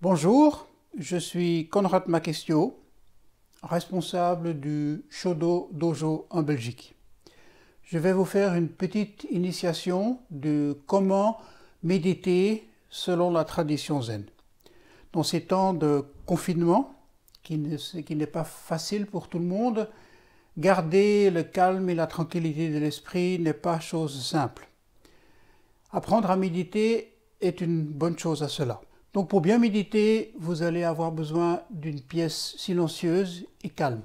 Bonjour, je suis Conrad Makestio, responsable du Shodo Dojo en Belgique. Je vais vous faire une petite initiation de comment méditer selon la tradition zen. Dans ces temps de confinement, qui n'est pas facile pour tout le monde, garder le calme et la tranquillité de l'esprit n'est pas chose simple. Apprendre à méditer est une bonne chose à cela. Donc pour bien méditer, vous allez avoir besoin d'une pièce silencieuse et calme,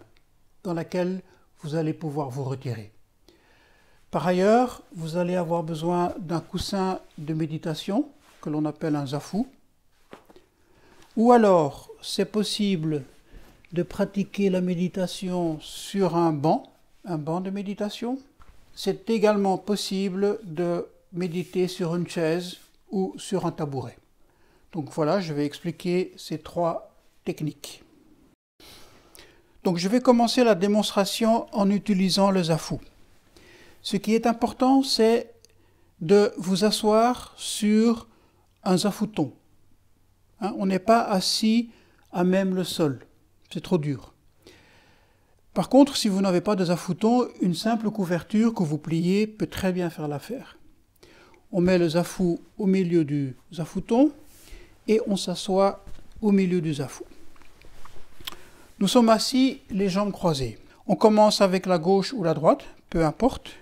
dans laquelle vous allez pouvoir vous retirer. Par ailleurs, vous allez avoir besoin d'un coussin de méditation, que l'on appelle un zafu. Ou alors, c'est possible de pratiquer la méditation sur un banc de méditation. C'est également possible de méditer sur une chaise ou sur un tabouret. Donc voilà, je vais expliquer ces trois techniques. Donc je vais commencer la démonstration en utilisant le zafu. Ce qui est important, c'est de vous asseoir sur un zafuton. On n'est pas assis à même le sol, c'est trop dur. Par contre, si vous n'avez pas de zafuton, une simple couverture que vous pliez peut très bien faire l'affaire. On met le zafu au milieu du zafuton et on s'assoit au milieu du zafu. Nous sommes assis, les jambes croisées. On commence avec la gauche ou la droite, peu importe.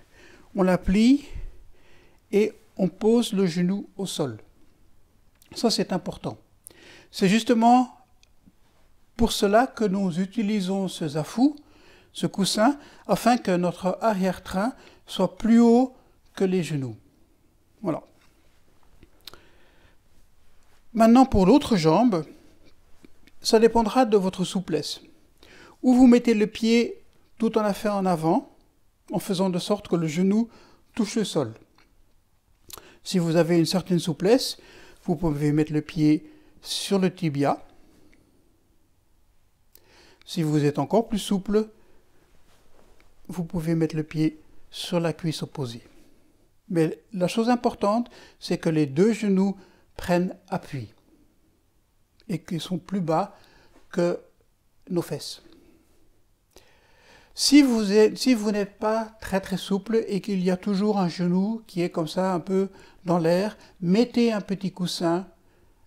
On la plie et on pose le genou au sol. Ça, c'est important. C'est justement pour cela que nous utilisons ce zafu, ce coussin, afin que notre arrière-train soit plus haut que les genoux. Voilà. Maintenant, pour l'autre jambe, ça dépendra de votre souplesse. Ou vous mettez le pied tout en la fait en avant, en faisant de sorte que le genou touche le sol. Si vous avez une certaine souplesse, vous pouvez mettre le pied sur le tibia. Si vous êtes encore plus souple, vous pouvez mettre le pied sur la cuisse opposée. Mais la chose importante, c'est que les deux genoux prennent appui et qu'ils sont plus bas que nos fesses. Si vous n'êtes pas très souple et qu'il y a toujours un genou qui est comme ça un peu dans l'air, mettez un petit coussin,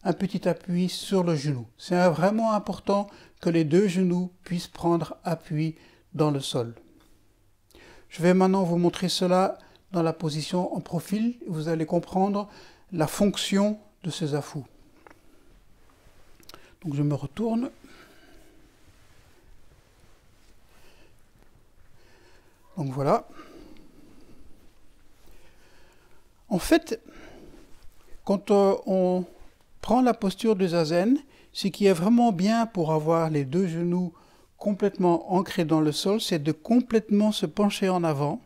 un petit appui sur le genou. C'est vraiment important que les deux genoux puissent prendre appui dans le sol. Je vais maintenant vous montrer cela dans la position en profil. Vous allez comprendre la fonction de ce zafu. Donc je me retourne. Donc voilà. En fait, quand on prend la posture du zazen, ce qui est vraiment bien pour avoir les deux genoux complètement ancrés dans le sol, c'est de complètement se pencher en avant,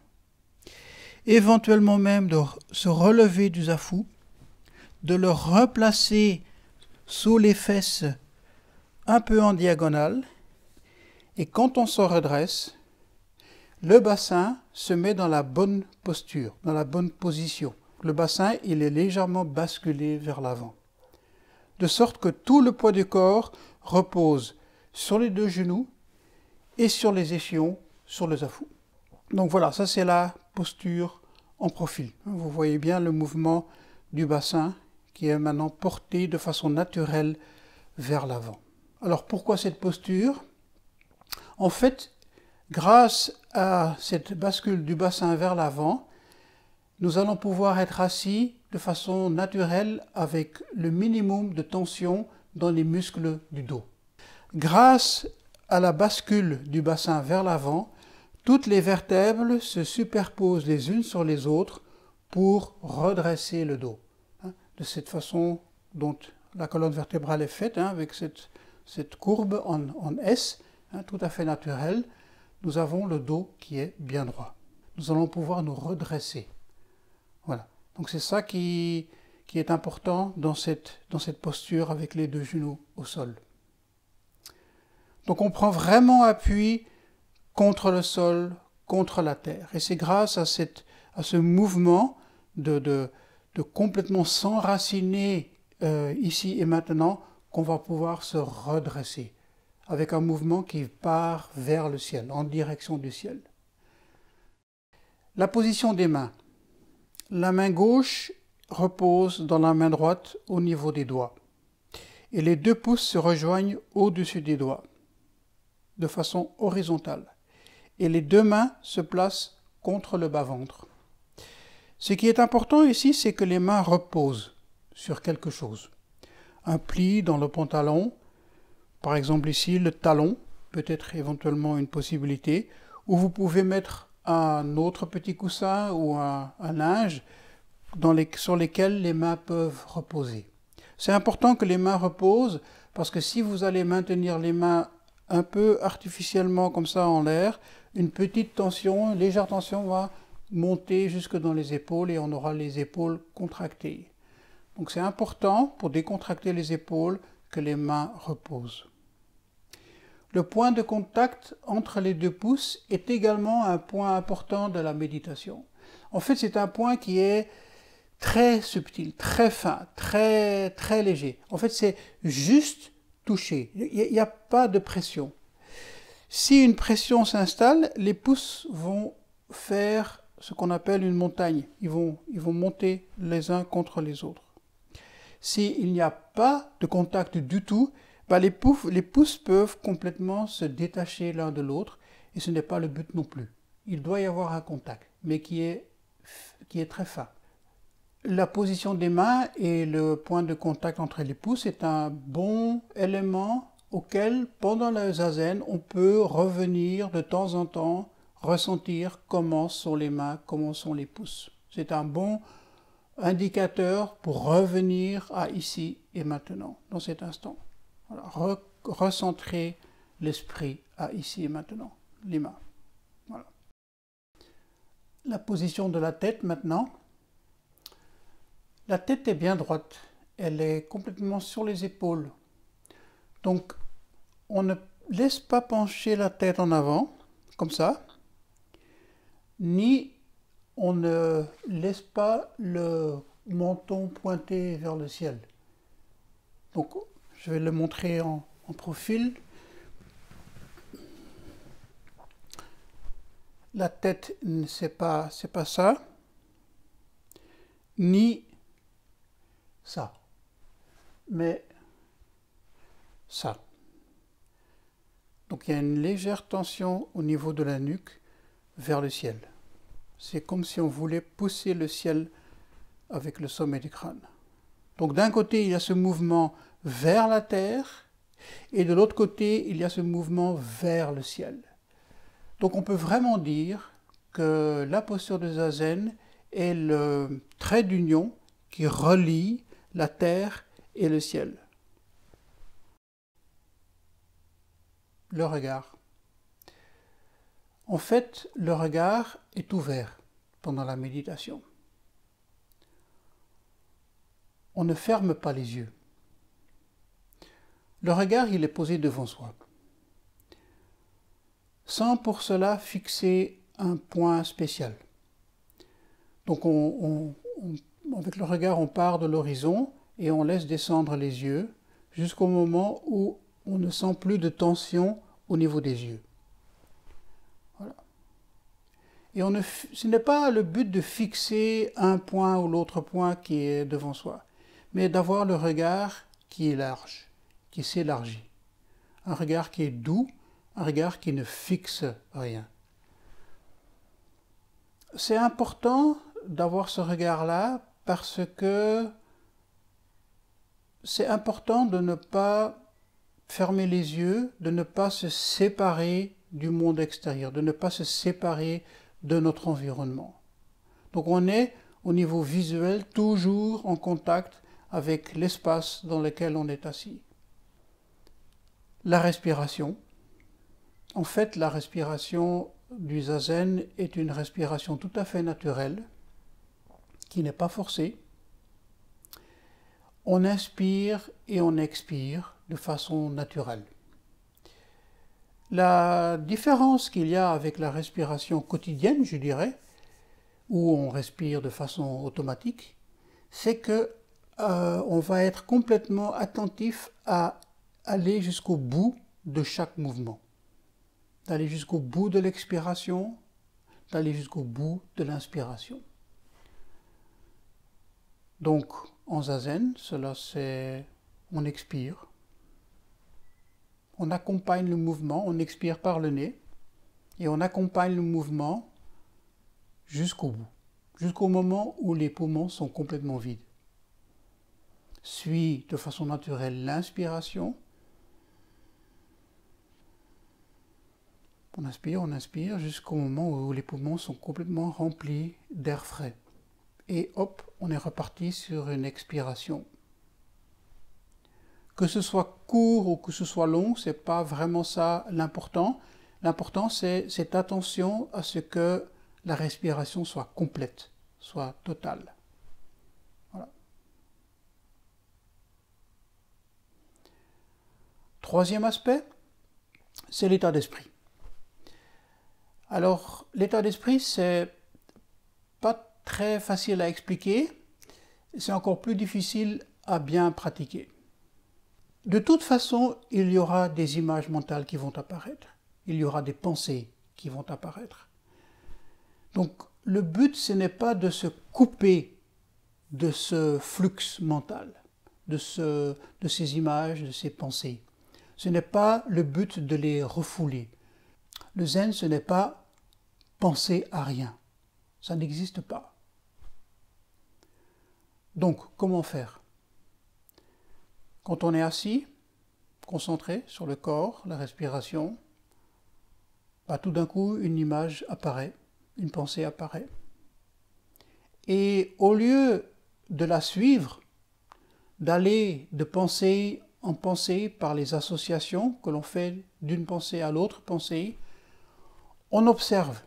éventuellement même de se relever du zafu, de le replacer sous les fesses un peu en diagonale, et quand on se redresse, le bassin se met dans la bonne posture, dans la bonne position. Le bassin, il est légèrement basculé vers l'avant, de sorte que tout le poids du corps repose sur les deux genoux et sur les ischions, sur le zafu. Donc voilà, ça c'est la posture en profil. Vous voyez bien le mouvement du bassin qui est maintenant porté de façon naturelle vers l'avant. Alors pourquoi cette posture? En fait, grâce à cette bascule du bassin vers l'avant, nous allons pouvoir être assis de façon naturelle avec le minimum de tension dans les muscles du dos. Grâce à la bascule du bassin vers l'avant, toutes les vertèbres se superposent les unes sur les autres pour redresser le dos. De cette façon dont la colonne vertébrale est faite, avec cette courbe en S, tout à fait naturelle, nous avons le dos qui est bien droit. Nous allons pouvoir nous redresser. Voilà. Donc c'est ça qui est important dans cette posture avec les deux genoux au sol. Donc on prend vraiment appui contre le sol, contre la terre. Et c'est grâce à ce mouvement de complètement s'enraciner ici et maintenant qu'on va pouvoir se redresser avec un mouvement qui part vers le ciel, en direction du ciel. La position des mains. La main gauche repose dans la main droite au niveau des doigts. Et les deux pouces se rejoignent au-dessus des doigts, de façon horizontale. Et les deux mains se placent contre le bas-ventre. Ce qui est important ici, c'est que les mains reposent sur quelque chose. Un pli dans le pantalon, par exemple ici le talon, peut être éventuellement une possibilité, où vous pouvez mettre un autre petit coussin ou un linge sur lesquels les mains peuvent reposer. C'est important que les mains reposent parce que si vous allez maintenir les mains un peu artificiellement comme ça en l'air, une petite tension, une légère tension va monter jusque dans les épaules et on aura les épaules contractées. Donc c'est important pour décontracter les épaules que les mains reposent. Le point de contact entre les deux pouces est également un point important de la méditation. En fait, c'est un point qui est très subtil, très fin, très léger. En fait, c'est juste toucher. Il n'y a pas de pression. Si une pression s'installe, les pouces vont faire ce qu'on appelle une montagne. Ils vont monter les uns contre les autres. S'il n'y a pas de contact du tout, les pouces peuvent complètement se détacher l'un de l'autre et ce n'est pas le but non plus. Il doit y avoir un contact, mais qui est très fin. La position des mains et le point de contact entre les pouces est un bon élément auquel, pendant le zazen, on peut revenir de temps en temps, ressentir comment sont les mains, comment sont les pouces. C'est un bon indicateur pour revenir à ici et maintenant, dans cet instant. Voilà. Recentrer l'esprit à ici et maintenant, les mains. Voilà. La position de la tête maintenant. La tête est bien droite, elle est complètement sur les épaules. Donc, on ne laisse pas pencher la tête en avant, comme ça, ni on ne laisse pas le menton pointé vers le ciel. Donc, je vais le montrer en profil. La tête, c'est pas ça, ni ça, mais ça. Donc il y a une légère tension au niveau de la nuque vers le ciel. C'est comme si on voulait pousser le ciel avec le sommet du crâne. Donc d'un côté, il y a ce mouvement vers la terre, et de l'autre côté, il y a ce mouvement vers le ciel. Donc on peut vraiment dire que la posture de Zazen est le trait d'union qui relie la terre et le ciel. Le regard. En fait, le regard est ouvert pendant la méditation. On ne ferme pas les yeux. Le regard, il est posé devant soi, sans pour cela fixer un point spécial. Donc avec le regard, on part de l'horizon et on laisse descendre les yeux jusqu'au moment où on ne sent plus de tension au niveau des yeux. Voilà. Et ce n'est pas le but de fixer un point ou l'autre point qui est devant soi, mais d'avoir le regard qui est large, qui s'élargit. Un regard qui est doux, un regard qui ne fixe rien. C'est important d'avoir ce regard-là parce que c'est important de ne pas fermer les yeux, de ne pas se séparer du monde extérieur, de ne pas se séparer de notre environnement. Donc on est au niveau visuel toujours en contact avec l'espace dans lequel on est assis. La respiration. En fait, la respiration du zazen est une respiration tout à fait naturelle, qui n'est pas forcée. On inspire et on expire de façon naturelle. La différence qu'il y a avec la respiration quotidienne, je dirais, où on respire de façon automatique, c'est que on va être complètement attentif à aller jusqu'au bout de chaque mouvement, d'aller jusqu'au bout de l'expiration, d'aller jusqu'au bout de l'inspiration. Donc, en zazen, cela c'est, on expire, on accompagne le mouvement, on expire par le nez, et on accompagne le mouvement jusqu'au bout, jusqu'au moment où les poumons sont complètement vides. Suit de façon naturelle l'inspiration. On inspire jusqu'au moment où les poumons sont complètement remplis d'air frais. Et hop, on est reparti sur une expiration. Que ce soit court ou que ce soit long, c'est pas vraiment ça l'important. L'important, c'est cette attention à ce que la respiration soit complète, soit totale. Voilà. Troisième aspect, c'est l'état d'esprit. Alors, l'état d'esprit, c'est pas très facile à expliquer, c'est encore plus difficile à bien pratiquer. De toute façon, il y aura des images mentales qui vont apparaître. Il y aura des pensées qui vont apparaître. Donc, le but, ce n'est pas de se couper de ce flux mental, de ces images, de ces pensées. Ce n'est pas le but de les refouler. Le zen, ce n'est pas penser à rien. Ça n'existe pas. Donc, comment faire? Quand on est assis, concentré sur le corps, la respiration, tout d'un coup, une image apparaît, une pensée apparaît. Et au lieu de la suivre, d'aller de pensée en pensée par les associations que l'on fait d'une pensée à l'autre pensée, on observe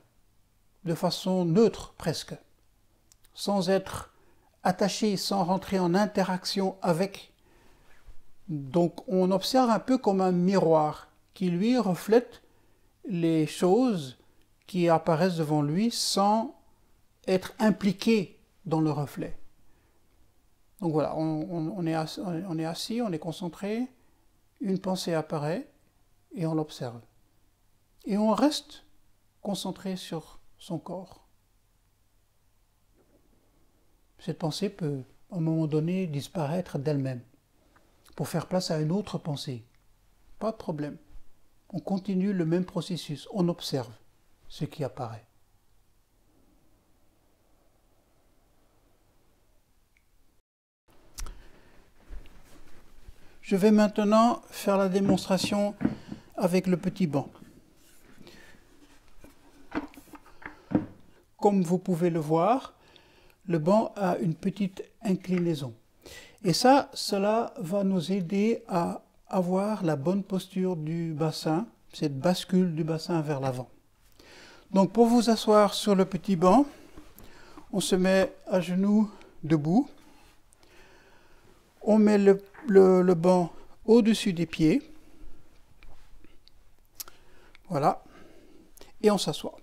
de façon neutre presque, sans être attaché, sans rentrer en interaction avec. Donc on observe un peu comme un miroir qui lui reflète les choses qui apparaissent devant lui sans être impliqué dans le reflet. Donc voilà, on est assis, on est concentré, une pensée apparaît et on l'observe. Et on reste concentré sur son corps. Cette pensée peut, à un moment donné, disparaître d'elle-même pour faire place à une autre pensée. Pas de problème. On continue le même processus, on observe ce qui apparaît. Je vais maintenant faire la démonstration avec le petit banc. Comme vous pouvez le voir, le banc a une petite inclinaison. Et cela va nous aider à avoir la bonne posture du bassin, cette bascule du bassin vers l'avant. Donc pour vous asseoir sur le petit banc, on se met à genoux debout. On met le banc au-dessus des pieds. Voilà. Et on s'assoit.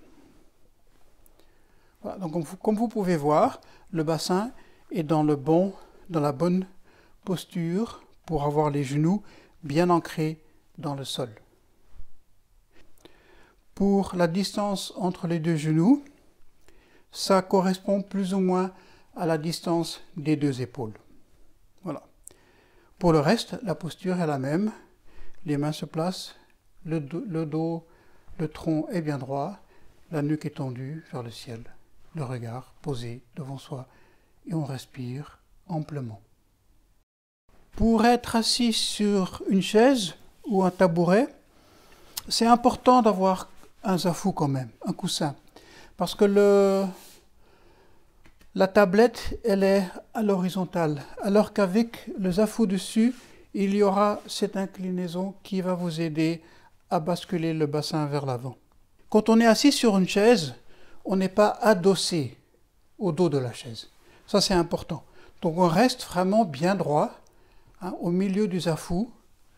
Voilà. Donc comme vous pouvez voir, le bassin est dans la bonne posture pour avoir les genoux bien ancrés dans le sol. Pour la distance entre les deux genoux, ça correspond plus ou moins à la distance des deux épaules. Voilà. Pour le reste, la posture est la même. Les mains se placent, le dos, le tronc est bien droit, la nuque est tendue vers le ciel, le regard posé devant soi et on respire amplement. Pour être assis sur une chaise ou un tabouret, c'est important d'avoir un zafu quand même, un coussin, parce que la tablette, elle est à l'horizontale, alors qu'avec le zafu dessus, il y aura cette inclinaison qui va vous aider à basculer le bassin vers l'avant. Quand on est assis sur une chaise, on n'est pas adossé au dos de la chaise. Ça, c'est important. Donc, on reste vraiment bien droit, au milieu du zafu,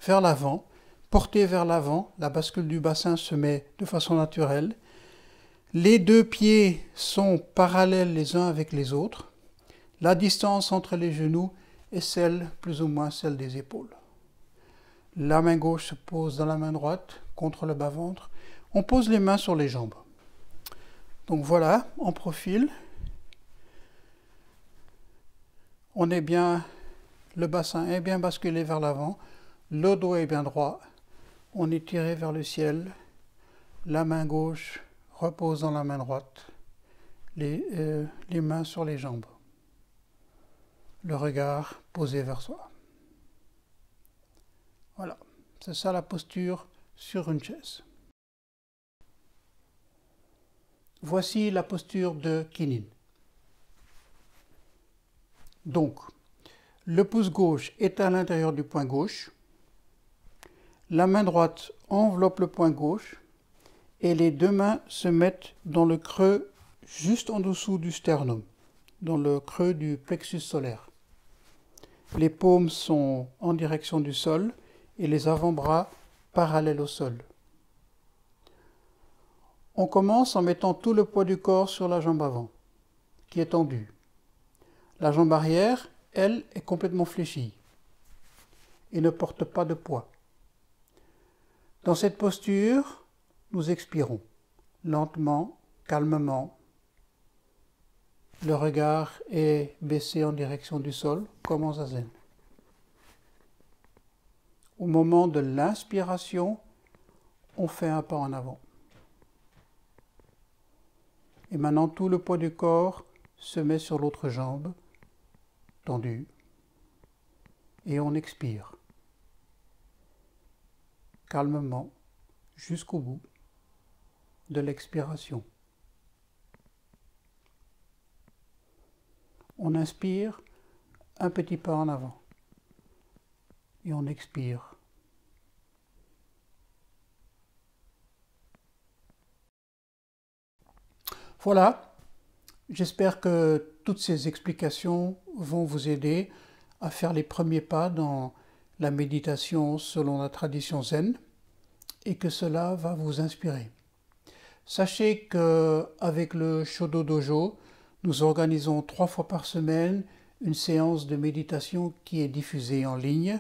vers l'avant, porté vers l'avant. La bascule du bassin se met de façon naturelle. Les deux pieds sont parallèles les uns avec les autres. La distance entre les genoux et celle, plus ou moins celle des épaules. La main gauche se pose dans la main droite contre le bas-ventre. On pose les mains sur les jambes. Donc voilà, en profil. Le bassin est bien basculé vers l'avant, le dos est bien droit, on est tiré vers le ciel, la main gauche repose dans la main droite, les mains sur les jambes, le regard posé vers soi. Voilà, c'est ça la posture sur une chaise. Voici la posture de Kinin. Donc, le pouce gauche est à l'intérieur du poing gauche, la main droite enveloppe le poing gauche et les deux mains se mettent dans le creux juste en dessous du sternum, dans le creux du plexus solaire. Les paumes sont en direction du sol et les avant-bras parallèles au sol. On commence en mettant tout le poids du corps sur la jambe avant, qui est tendue. La jambe arrière, elle, est complètement fléchie et ne porte pas de poids. Dans cette posture, nous expirons lentement, calmement. Le regard est baissé en direction du sol, comme en zazen. Au moment de l'inspiration, on fait un pas en avant. Et maintenant, tout le poids du corps se met sur l'autre jambe, tendue, et on expire calmement jusqu'au bout de l'expiration. On inspire un petit pas en avant et on expire. Voilà, j'espère que toutes ces explications vont vous aider à faire les premiers pas dans la méditation selon la tradition zen et que cela va vous inspirer. Sachez qu'avec le Shodo Dojo, nous organisons 3 fois par semaine une séance de méditation qui est diffusée en ligne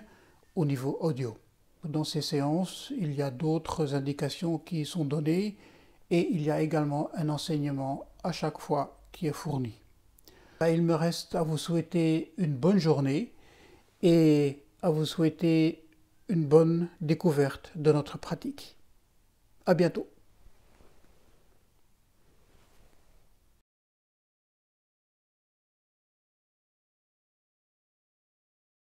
au niveau audio. Dans ces séances, il y a d'autres indications qui sont données et il y a également un enseignement à chaque fois qui est fourni. Il me reste à vous souhaiter une bonne journée et à vous souhaiter une bonne découverte de notre pratique. À bientôt.